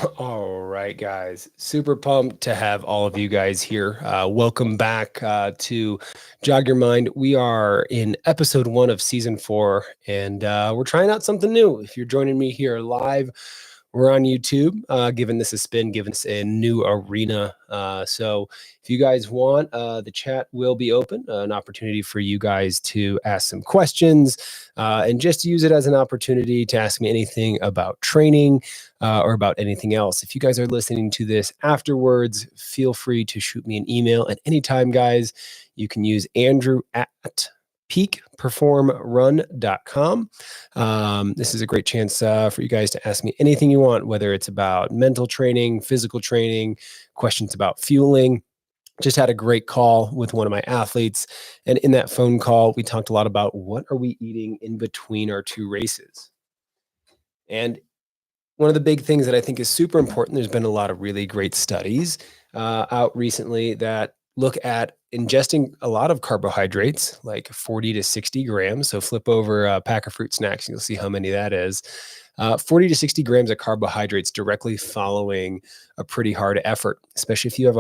All right, guys. Super pumped to have all of you guys here. Welcome back to Jog Your Mind. We are in episode 1 of season 4, and we're trying out something new. If you're joining me here live, we're on YouTube, giving this a spin, giving this a new arena. So if you guys want, the chat will be open, an opportunity for you guys to ask some questions and just use it as an opportunity to ask me anything about training or about anything else. If you guys are listening to this afterwards, feel free to shoot me an email at any time, guys. You can use Andrew at peakperformrun.com. This is a great chance for you guys to ask me anything you want, whether it's about mental training, physical training, questions about fueling. Just had a great call with one of my athletes. And in that phone call, we talked a lot about what are we eating in between our 2 races. And one of the big things that I think is super important, there's been a lot of really great studies out recently that look at ingesting a lot of carbohydrates, like 40 to 60 grams. So flip over a pack of fruit snacks and you'll see how many that is. 40 to 60 grams of carbohydrates directly following a pretty hard effort, especially if you have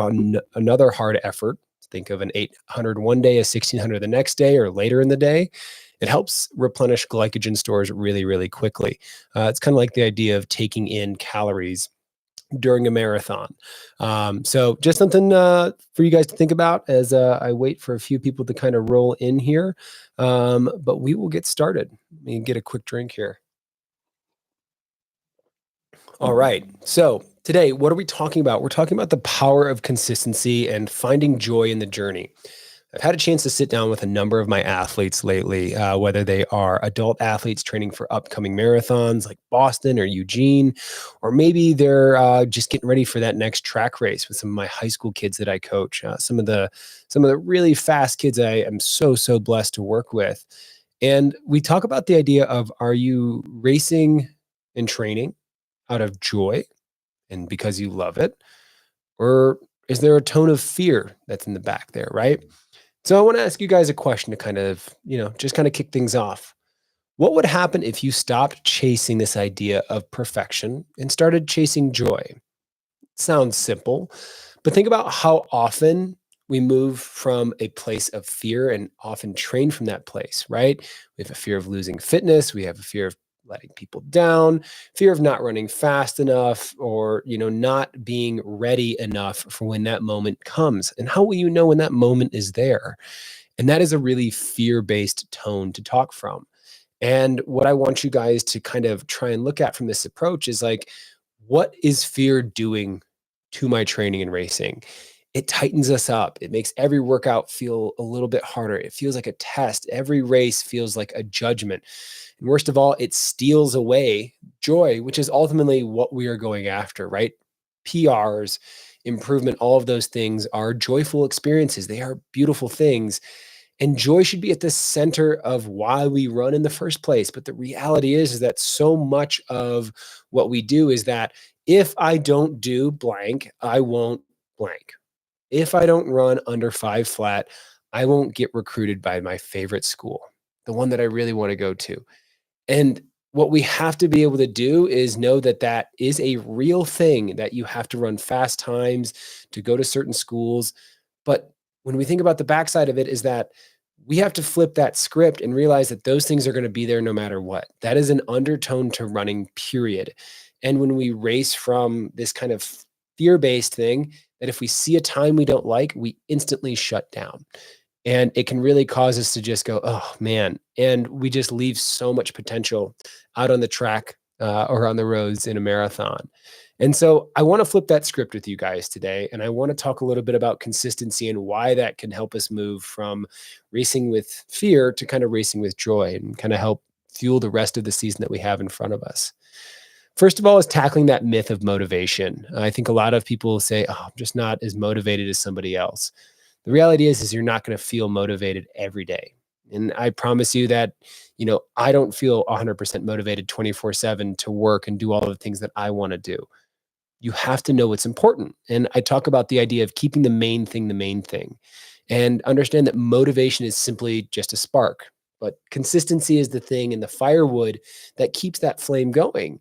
another hard effort. Think of an 800 one day, a 1600 the next day, or later in the day. It helps replenish glycogen stores really, really quickly. It's kind of like the idea of taking in calories during a marathon. So just something for you guys to think about as I wait for a few people to kind of roll in here. But we will get started. Let me get a quick drink here. All right. So today, what are we talking about? We're talking about the power of consistency and finding joy in the journey. I've had a chance to sit down with a number of my athletes lately, whether they are adult athletes training for upcoming marathons like Boston or Eugene, or maybe they're just getting ready for that next track race with some of my high school kids that I coach. Some of the really fast kids I am so blessed to work with. And we talk about the idea of, are you racing and training out of joy and because you love it? Or is there a tone of fear that's in the back there, right? So I want to ask you guys a question to kind of, just kind of kick things off. What would happen if you stopped chasing this idea of perfection and started chasing joy? Sounds simple, but think about how often we move from a place of fear and often train from that place, right? We have a fear of losing fitness. We have a fear of letting people down, fear of not running fast enough, or, not being ready enough for when that moment comes. And how will you know when that moment is there? And that is a really fear-based tone to talk from. And what I want you guys to kind of try and look at from this approach is like, what is fear doing to my training and racing? It tightens us up. It makes every workout feel a little bit harder. It feels like a test. Every race feels like a judgment. And worst of all, it steals away joy, which is ultimately what we are going after, right? PRs, improvement, all of those things are joyful experiences. They are beautiful things. And joy should be at the center of why we run in the first place. But the reality is that so much of what we do is that if I don't do blank, I won't blank. If I don't run under 5 flat, I won't get recruited by my favorite school, the one that I really want to go to. And what we have to be able to do is know that that is a real thing, that you have to run fast times to go to certain schools. But when we think about the backside of it, is that we have to flip that script and realize that those things are going to be there no matter what. That is an undertone to running, period. And when we race from this kind of fear-based thing, that if we see a time we don't like, we instantly shut down. And it can really cause us to just go, oh man. And we just leave so much potential out on the track or on the roads in a marathon. And so I want to flip that script with you guys today. And I want to talk a little bit about consistency and why that can help us move from racing with fear to kind of racing with joy and kind of help fuel the rest of the season that we have in front of us. First of all, is tackling that myth of motivation. I think a lot of people say, oh, I'm just not as motivated as somebody else. The reality is you're not going to feel motivated every day. And I promise you that, I don't feel 100% motivated 24/7 to work and do all the things that I want to do. You have to know what's important. And I talk about the idea of keeping the main thing, and understand that motivation is simply just a spark, but consistency is the thing and the firewood that keeps that flame going.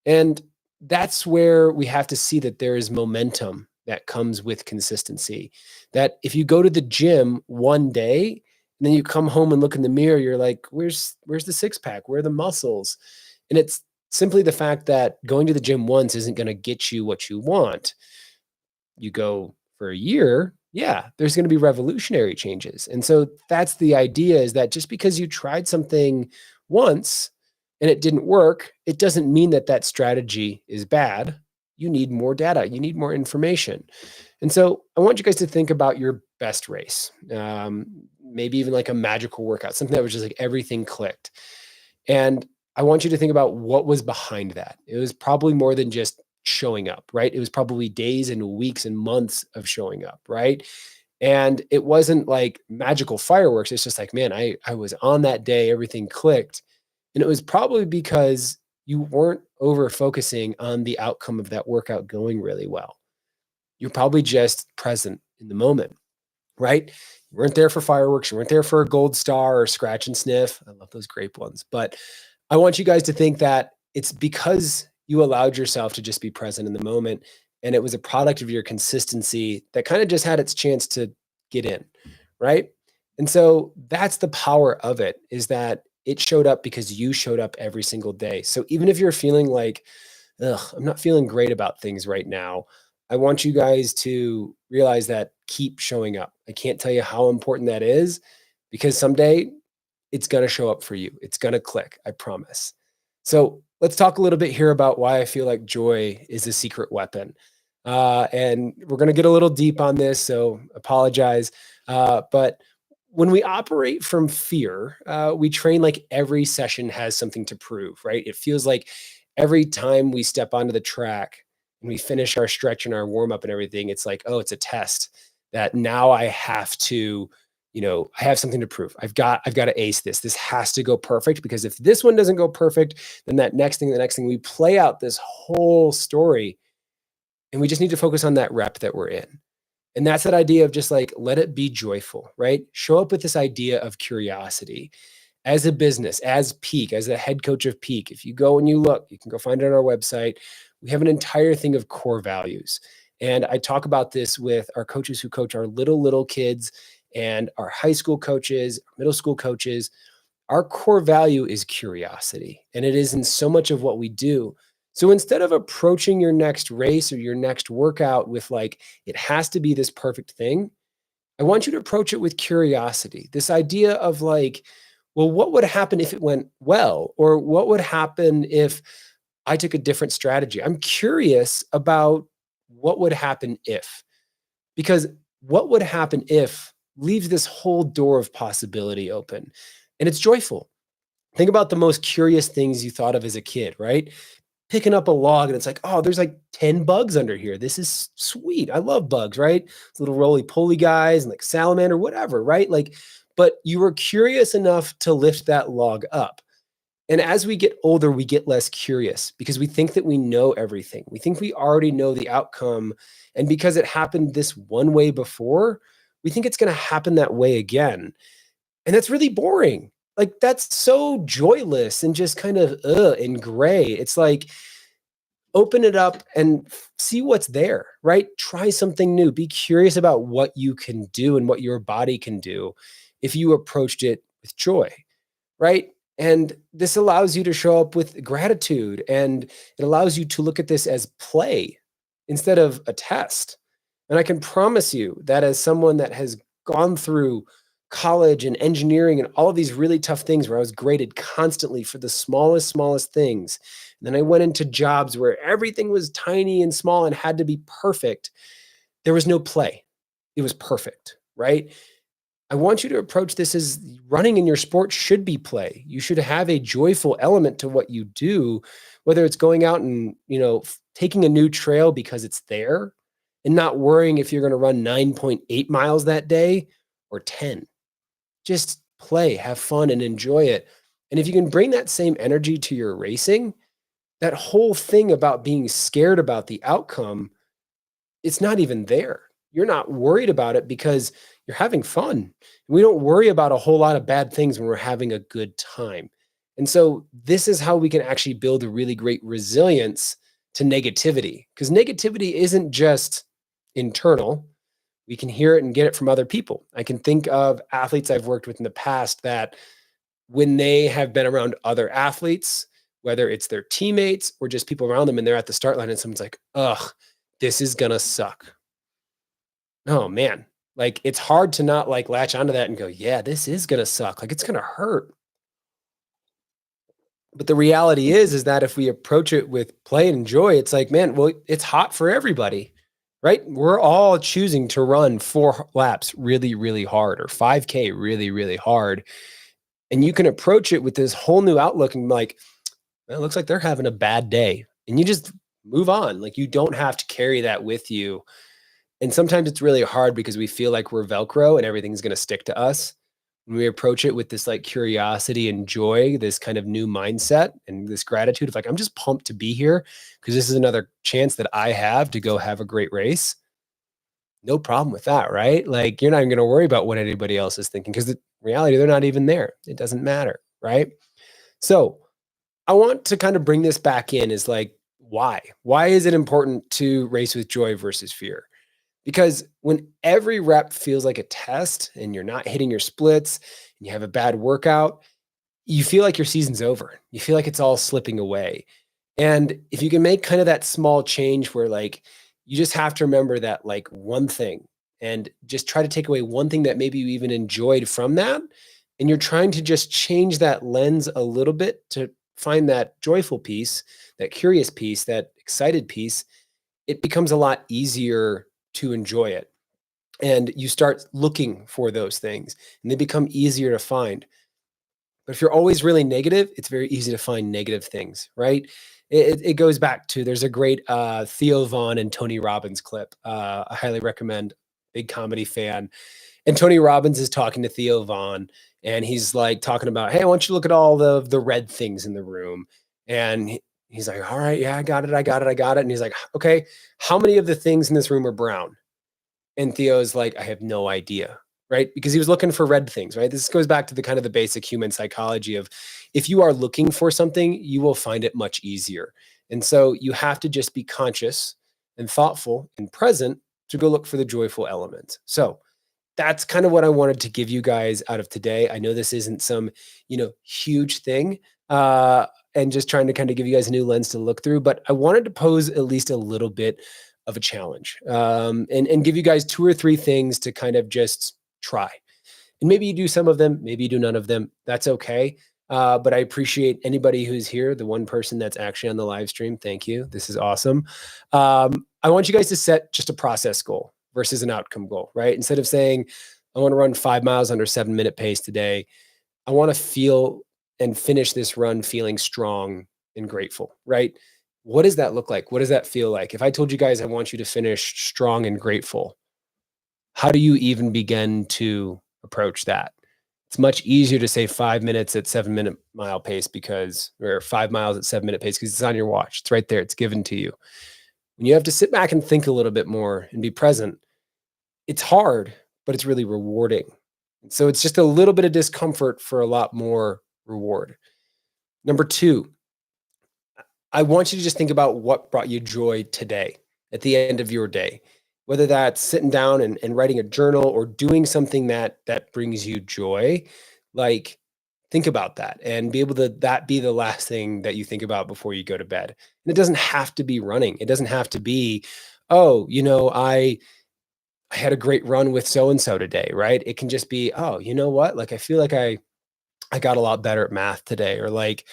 And that's where we have to see that there is momentum that comes with consistency. That if you go to the gym one day and then you come home and look in the mirror, you're like, where's the six pack? Where are the muscles? And it's simply the fact that going to the gym once isn't going to get you what you want. You go for a year, yeah, there's going to be revolutionary changes. And so that's the idea, is that just because you tried something once and it didn't work, it doesn't mean that that strategy is bad. You need more data, you need more information. And so I want you guys to think about your best race, maybe even like a magical workout, something that was just like everything clicked. And I want you to think about what was behind that. It was probably more than just showing up, right? It was probably days and weeks and months of showing up, right? And it wasn't like magical fireworks. It's just like, man, I was on that day, everything clicked. And it was probably because you weren't over focusing on the outcome of that workout going really well. You're probably just present in the moment, right? You weren't there for fireworks. You weren't there for a gold star or scratch and sniff. I love those grape ones. But I want you guys to think that it's because you allowed yourself to just be present in the moment. And it was a product of your consistency that kind of just had its chance to get in, right? And so that's the power of it, is that it showed up because you showed up every single day. So even if you're feeling like, ugh, I'm not feeling great about things right now, I want you guys to realize that keep showing up. I can't tell you how important that is, because someday it's going to show up for you. It's going to click, I promise. So let's talk a little bit here about why I feel like joy is a secret weapon. And we're going to get a little deep on this, so apologize. But when we operate from fear, we train like every session has something to prove, right? It feels like every time we step onto the track and we finish our stretch and our warm up and everything, it's like, oh, it's a test that now I have to, I have something to prove. I've got to ace this. This has to go perfect, because if this one doesn't go perfect, then the next thing, we play out this whole story, and we just need to focus on that rep that we're in. And that's that idea of just like, let it be joyful, right? Show up with this idea of curiosity. As a business, as Peak, as the head coach of Peak, if you go and you look, you can go find it on our website. We have an entire thing of core values. And I talk about this with our coaches who coach our little kids and our high school coaches, middle school coaches. Our core value is curiosity, and it is in so much of what we do. So instead of approaching your next race or your next workout with like, it has to be this perfect thing, I want you to approach it with curiosity. This idea of like, well, what would happen if it went well? Or what would happen if I took a different strategy? I'm curious about what would happen if, because what would happen if leaves this whole door of possibility open, and it's joyful. Think about the most curious things you thought of as a kid, right? Picking up a log and it's like, oh, there's like 10 bugs under here. This is sweet. I love bugs, right? These little roly-poly guys and like salamander, whatever, right? Like, but you were curious enough to lift that log up. And as we get older, we get less curious because we think that we know everything. We think we already know the outcome. And because it happened this one way before, we think it's going to happen that way again. And that's really boring. Like, that's so joyless and just kind of and gray. It's like, open it up and see what's there, right? Try something new. Be curious about what you can do and what your body can do if you approached it with joy, right? And this allows you to show up with gratitude, and it allows you to look at this as play instead of a test. And I can promise you that, as someone that has gone through college and engineering and all of these really tough things where I was graded constantly for the smallest things, and then I went into jobs where everything was tiny and small and had to be perfect, there was no play. It was perfect, right? I want you to approach this as running in your sport should be play. You should have a joyful element to what you do, whether it's going out and, taking a new trail because it's there and not worrying if you're going to run 9.8 miles that day or 10. Just play, have fun, and enjoy it. And if you can bring that same energy to your racing, that whole thing about being scared about the outcome, it's not even there. You're not worried about it because you're having fun. We don't worry about a whole lot of bad things when we're having a good time. And so this is how we can actually build a really great resilience to negativity, because negativity isn't just internal. We can hear it and get it from other people. I can think of athletes I've worked with in the past that when they have been around other athletes, whether it's their teammates or just people around them, and they're at the start line and someone's like, ugh, this is gonna suck. Oh man, like it's hard to not like latch onto that and go, yeah, this is gonna suck. Like it's gonna hurt. But the reality is that if we approach it with play and joy, it's like, man, well, it's hot for everybody, right? We're all choosing to run 4 laps really, really hard, or 5K really, really hard. And you can approach it with this whole new outlook and like, well, it looks like they're having a bad day. And you just move on. Like you don't have to carry that with you. And sometimes it's really hard because we feel like we're Velcro and everything's going to stick to us. When we approach it with this like curiosity and joy, this kind of new mindset and this gratitude of like, I'm just pumped to be here because this is another chance that I have to go have a great race. No problem with that, right? Like you're not even going to worry about what anybody else is thinking because the reality, they're not even there. It doesn't matter, right? So I want to kind of bring this back in is like, why? Why is it important to race with joy versus fear? Because when every rep feels like a test and you're not hitting your splits and you have a bad workout, you feel like your season's over. You feel like it's all slipping away. And if you can make kind of that small change where like you just have to remember that like one thing and just try to take away one thing that maybe you even enjoyed from that. And you're trying to just change that lens a little bit to find that joyful piece, that curious piece, that excited piece, it becomes a lot easier to enjoy it. And you start looking for those things and they become easier to find. But if you're always really negative, it's very easy to find negative things, right? It goes back to there's a great Theo Vaughn and Tony Robbins clip. I highly recommend. Big comedy fan. And Tony Robbins is talking to Theo Vaughn, and he's like talking about, hey, I want you to look at all the red things in the room. And he's like, all right, yeah, I got it. And he's like, okay, how many of the things in this room are brown? And Theo's like, I have no idea, right? Because he was looking for red things, right? This goes back to the kind of the basic human psychology of if you are looking for something, you will find it much easier. And so you have to just be conscious and thoughtful and present to go look for the joyful element. So that's kind of what I wanted to give you guys out of today. I know this isn't some, huge thing, and just trying to kind of give you guys a new lens to look through, but I wanted to pose at least a little bit of a challenge, and give you guys 2 or 3 things to kind of just try. And maybe you do some of them, maybe you do none of them. That's okay. But I appreciate anybody who's here, the one person that's actually on the live stream. Thank you. This is awesome. I want you guys to set just a process goal versus an outcome goal, right? Instead of saying, I want to run 5 miles under 7-minute pace today, I want to feel and finish this run feeling strong and grateful, right? What does that look like? What does that feel like? If I told you guys I want you to finish strong and grateful, how do you even begin to approach that? It's much easier to say 5 minutes at 7-minute mile pace or 5 miles at 7-minute pace because it's on your watch. It's right there. It's given to you. When you have to sit back and think a little bit more and be present, it's hard, but it's really rewarding. And so it's just a little bit of discomfort for a lot more reward. Number 2, I want you to just think about what brought you joy today at the end of your day, whether that's sitting down and writing a journal or doing something that brings you joy. Like, think about that and be able to that be the last thing that you think about before you go to bed. And it doesn't have to be running. It doesn't have to be, oh, I had a great run with so-and-so today, right? It can just be, oh, you know what? Like, I feel like I got a lot better at math today, or like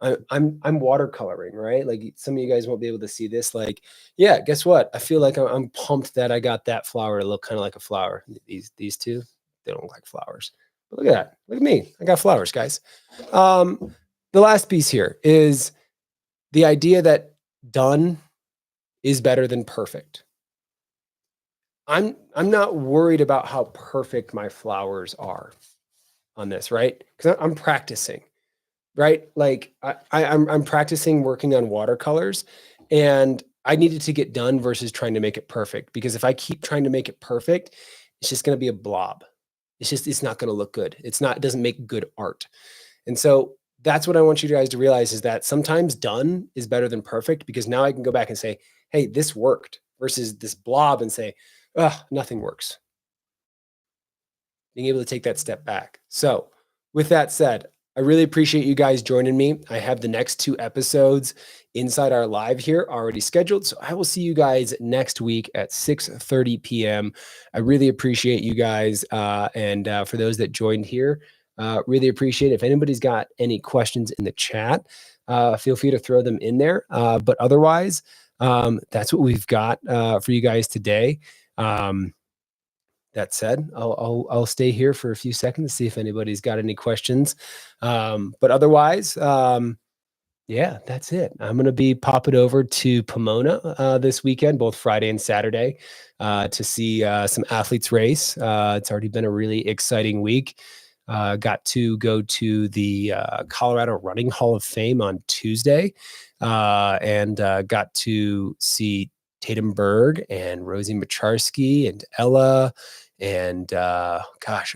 I'm watercoloring, right? Like some of you guys won't be able to see this. Like, yeah, guess what? I feel like I'm pumped that I got that flower to look kind of like a flower. These 2, they don't look like flowers. But look at that. Look at me. I got flowers, guys. The last piece here is the idea that done is better than perfect. I'm not worried about how perfect my flowers are on this, right? Because I'm practicing, right? Like I'm practicing working on watercolors, and I needed to get done versus trying to make it perfect. Because if I keep trying to make it perfect, it's just going to be a blob. It's not going to look good. It doesn't make good art. And so That's what I want you guys to realize, is that sometimes done is better than perfect, because now I can go back and say, hey, this worked, versus this blob and say, nothing works. Being able to take that step back. So with that said, I really appreciate you guys joining me. I have the next 2 episodes inside our live here already scheduled. So I will see you guys next week at 6:30 p.m. I really appreciate you guys. And for those that joined here, really appreciate it. If anybody's got any questions in the chat, feel free to throw them in there. But otherwise, that's what we've got for you guys today. That said, I'll stay here for a few seconds to see if anybody's got any questions. But otherwise, yeah, that's it. I'm going to be popping over to Pomona this weekend, both Friday and Saturday, to see some athletes race. It's already been a really exciting week. Got to go to the Colorado Running Hall of Fame on Tuesday, and got to see Tatum Berg and Rosie Macharski and Ella and a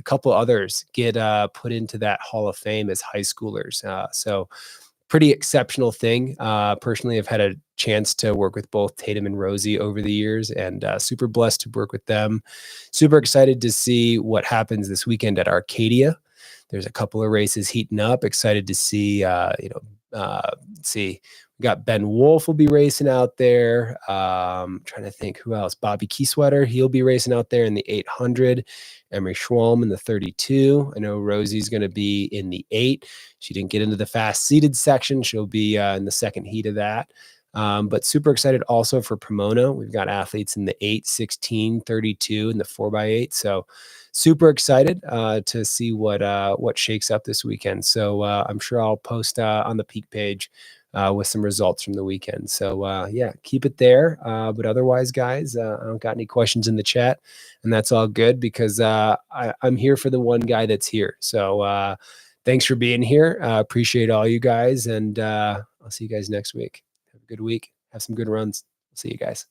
couple others get put into that Hall of Fame as high schoolers. So pretty exceptional thing. Personally, I've had a chance to work with both Tatum and Rosie over the years, and super blessed to work with them. Super excited to see what happens this weekend at Arcadia. There's a couple of races heating up. Excited to see, see. We got Ben Wolf will be racing out there. Trying to think who else. Bobby Keysweater, he'll be racing out there in the 800. Emery Schwalm in the 32. I know Rosie's going to be in the 8. She didn't get into the fast seated section. She'll be in the second heat of that. But super excited also for Pomona. We've got athletes in the 8, 16, 32, and the 4x8. So super excited to see what shakes up this weekend. So I'm sure I'll post on the Peak page with some results from the weekend. So yeah, keep it there. But otherwise, guys, I don't got any questions in the chat, and that's all good, because I'm here for the one guy that's here. So thanks for being here. Appreciate all you guys, and I'll see you guys next week. Have a good week. Have some good runs. See you guys.